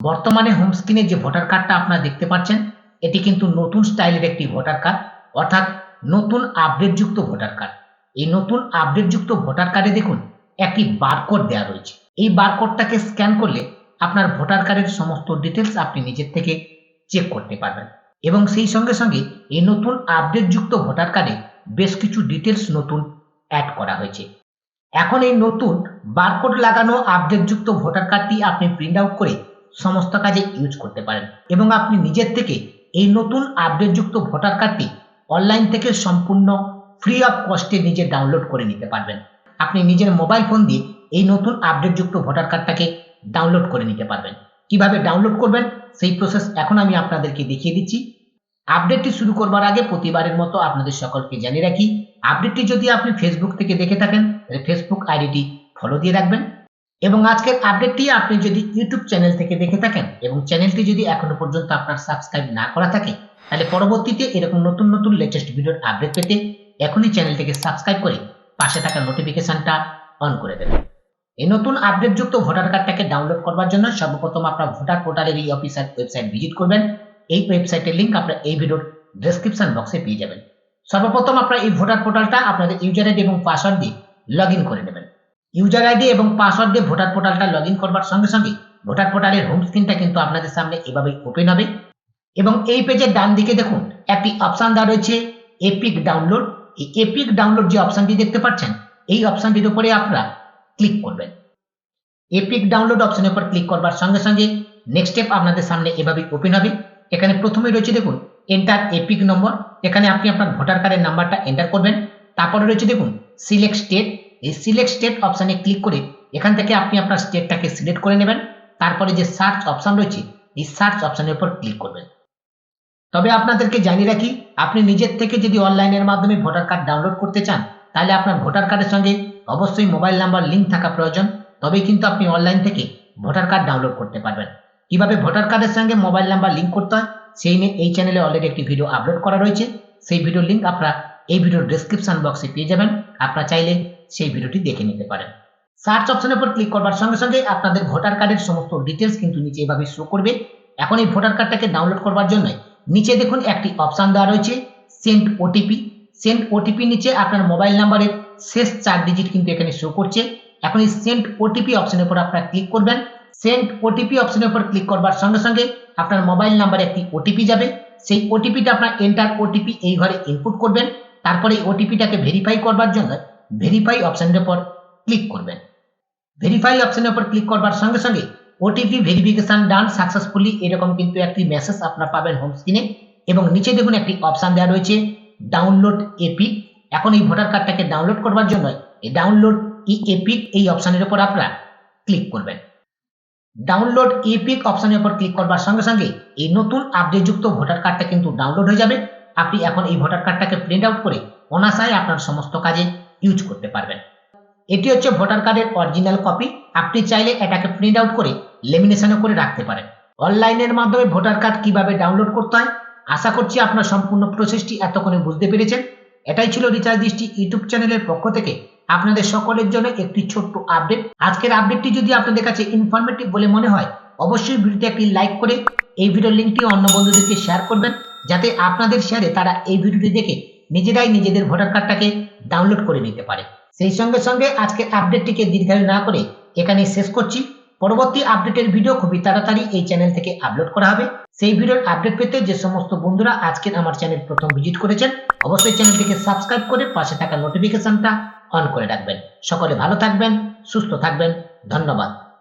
বর্তমানে হোম স্ক্রিনে যে ভোটার কার্ডটা আপনারা দেখতে পাচ্ছেন, এটি কিন্তু নতুন স্টাইলের একটি ভোটার কার্ড, অর্থাৎ নতুন আপডেটযুক্ত ভোটার কার্ড। এই নতুন আপডেটযুক্ত ভোটার কার্ডে দেখুন একটি বারকোড দেওয়া রয়েছে। এই বারকোডটাকে স্ক্যান করলে আপনার ভোটার কার্ডের সমস্ত ডিটেলস আপনি নিজের থেকে চেক করতে পারবেন, এবং সেই সঙ্গে সঙ্গে এই নতুন আপডেটযুক্ত ভোটার কার্ডে বেশ কিছু ডিটেলস নতুন অ্যাড করা হয়েছে। এখন এই নতুন বারকোড লাগানো আপডেটযুক্ত ভোটার কার্ডটি আপনি প্রিন্ট আউট করে সমস্ত কাজে ইউজ করতে পারেন, এবং আপনি নিজের থেকে এই নতুন আপডেটযুক্ত ভোটার কার্ডটি অনলাইন থেকে সম্পূর্ণ ফ্রি অফ কস্টে নিজে ডাউনলোড করে নিতে পারবেন। আপনি নিজের মোবাইল ফোন দিয়ে এই নতুন আপডেটযুক্ত ভোটার কার্ডটাকে ডাউনলোড করে নিতে পারবেন। কিভাবে ডাউনলোড করবেন সেই প্রসেস এখন আমি আপনাদেরকে দেখিয়ে দিচ্ছি। আপডেটটি শুরু করবার আগে প্রতিবারের মতো আপনাদের সকলকে জানিয়ে রাখি, আপডেটটি যদি আপনি ফেসবুক থেকে দেখে থাকেন তাহলে ফেসবুক আইডিটি ফলো দিয়ে রাখবেন, এবং আজকের আপডেটটি আপনি যদি ইউটিউব চ্যানেল থেকে দেখে থাকেন এবং চ্যানেলটি যদি এখনো পর্যন্ত আপনার সাবস্ক্রাইব না করা থাকে, তাহলে পরবর্তীতে এরকম নতুন নতুন লেটেস্ট ভিডিওর আপডেট পেতে এখনই চ্যানেলটিকে সাবস্ক্রাইব করে পাশে থাকা নোটিফিকেশনটা অন করে দেবেন। এই নতুন আপডেটযুক্ত ভোটার কার্ডটাকে ডাউনলোড করবার জন্য সর্বপ্রথম আপনার ভোটার পোর্টালের এই অফিসিয়াল ওয়েবসাইট ভিজিট করবেন। এই ওয়েবসাইটের লিঙ্ক আপনারা এই ভিডিওর ডেসক্রিপশন বক্সে পেয়ে যাবেন। সর্বপ্রথম আপনারা এই ভোটার পোর্টালটা আপনাদের ইউজার আইডি এবং পাসওয়ার্ড দিয়ে লগ ইন করে নেবেন। ইউজার আইডি এবং পাসওয়ার্ড দিয়ে ভোটার পোর্টালটা লগ ইন করবার সঙ্গে সঙ্গে ভোটার পোর্টালের হোম স্ক্রিনটা কিন্তু আপনাদের সামনে এভাবেই ওপেন হবে, এবং এই পেজের ডান দিকে দেখুন একটি অপশন দেওয়া রয়েছে এপিক ডাউনলোড। এই এপিক ডাউনলোড যে অপশনটি দেখতে পাচ্ছেন, এই অপশনটির উপরে আপনারা ক্লিক করবেন। এপিক ডাউনলোড অপশনের উপর ক্লিক করবার সঙ্গে সঙ্গে নেক্সট স্টেপ আপনাদের সামনে এভাবেই ওপেন হবে। এখানে প্রথমে রয়েছে দেখুন এন্টার এপিক নম্বর, এখানে আপনি আপনার ভোটার কার্ডের নাম্বারটা এন্টার করবেন। তারপরে রয়েছে দেখুন সিলেক্ট স্টেট, এই সিলেক্ট স্টেট অপশনে ক্লিক করে এখান থেকে আপনি আপনার স্টেটটাকে সিলেক্ট করে নেবেন। তারপরে যে সার্চ অপশন রয়েছে, এই সার্চ অপশনের উপর ক্লিক করবেন। তবে আপনাদেরকে জানিয়ে রাখি, আপনি নিজের থেকে যদি অনলাইনের মাধ্যমে ভোটার কার্ড ডাউনলোড করতে চান, তাহলে আপনার ভোটার কার্ডের সঙ্গে অবশ্যই মোবাইল নাম্বার লিঙ্ক থাকা প্রয়োজন, তবেই কিন্তু আপনি অনলাইন থেকে ভোটার কার্ড ডাউনলোড করতে পারবেন। কিভাবে ভোটার কার্ডের সঙ্গে মোবাইল নাম্বার লিঙ্ক করতে হয় সেই নিয়ে এই চ্যানেলে অলরেডি একটি ভিডিও আপলোড করা রয়েছে। সেই ভিডিওর লিঙ্ক আপনারা এই ভিডিওর ডেসক্রিপশন বক্সে পেয়ে যাবেন, আপনারা চাইলে সেই ভিডিওটি দেখে নিতে পারেন। সার্চ অপশনের উপর ক্লিক করবার সঙ্গে সঙ্গে আপনাদের ভোটার কার্ডের সমস্ত ডিটেলস কিন্তু নিচে এভাবে শো করবে। এখন এই ভোটার কার্ডটাকে ডাউনলোড করবার জন্য নিচে দেখুন একটি অপশন দেওয়া রয়েছে সেন্ড ওটিপি। সেন্ড ওটিপি নিচে আপনার মোবাইল নাম্বারের শেষ 4 ডিজিট কিন্তু এখানে শো করছে। এখন এই সেন্ড ওটিপি অপশনের উপর আপনারা ক্লিক করবেন। সেন্ড ওটিপি অপশনের উপর ক্লিক করবার সঙ্গে সঙ্গে আপনার মোবাইল নাম্বারে একটি ওটিপি যাবে। সেই ওটিপিটা আপনার এন্টার ওটিপি এই ঘরে ইনপুট করবেন। তারপরে এই ওটিপিটাকে ভেরিফাই করবার জন্য ভেরিফাই অপশনের উপর ক্লিক করবেন। ভেরিফাই অপশনের উপর ক্লিক করবার সঙ্গে সঙ্গে ওটিপি ভেরিফিকেশন ডান সাকসেসফুলি এরকম কিন্তু একটি মেসেজ আপনারা পাবেন হোম স্ক্রিনে, এবং নিচে দেখুন একটি অপশন দেওয়া রয়েছে ডাউনলোড এপিক। এখন এই ভোটার কার্ডটাকে ডাউনলোড করবার জন্য এই ডাউনলোড এপিক এই অপশনের উপর আপনারা ক্লিক করবেন। ডাউনলোড এপিক অপশনের উপর ক্লিক করবার সঙ্গে সঙ্গে এই নতুন আপডেটযুক্ত ভোটার কার্ডটা কিন্তু ডাউনলোড হয়ে যাবে। আপনি এখন এই ভোটার কার্ডটাকে প্রিন্ট আউট করে অনায়াসে আপনার সমস্ত কাজে ইউজ করতে পারবেন। এটি হচ্ছে ভোটার কার্ডের অরিজিনাল কপি। আপনি চাইলে এটাকে প্রিন্ট আউট করে লেমিনেশনও করে রাখতে পারেন। অনলাইনের মাধ্যমে ভোটার কার্ড কিভাবে ডাউনলোড করতে হয় আশা করছি আপনার সম্পূর্ণ প্রসেসটি এতক্ষণে বুঝতে পেরেছেন। এটাই ছিল রিচার্জ দৃষ্টি ইউটিউব চ্যানেলের পক্ষ থেকে আপনাদের সকলের জন্য একটি ছোট্ট আপডেট। আজকের আপডেটটি যদি আপনাদের কাছে ইনফরমেটিভ বলে মনে হয়, অবশ্যই ভিডিওতে একটি লাইক করে এই ভিডিওর লিঙ্কটি অন্য বন্ধুদেরকে শেয়ার করবেন, যাতে আপনাদের শেয়ারে তারা এই ভিডিওটি দেখে নিজেরাই নিজেদের ভোটার কার্ডটাকে ডাউনলোড করে নিতে পারে। সেই সঙ্গে সঙ্গে আজকের আপডেটটিকে দীর্ঘায়ু না করে এখানে শেষ করছি। পরবর্তী আপডেটের ভিডিও খুবই তাড়াতাড়ি এই চ্যানেল থেকে আপলোড করা হবে। সেই ভিডিওর আপডেট পেতে যে সমস্ত বন্ধুরা আজকের আমার চ্যানেল প্রথম ভিজিট করেছেন, অবশ্যই চ্যানেলটিকে সাবস্ক্রাইব করে পাশে থাকা নোটিফিকেশনটা অন করে রাখবেন। সকলে ভালো থাকবেন, সুস্থ থাকবেন, ধন্যবাদ।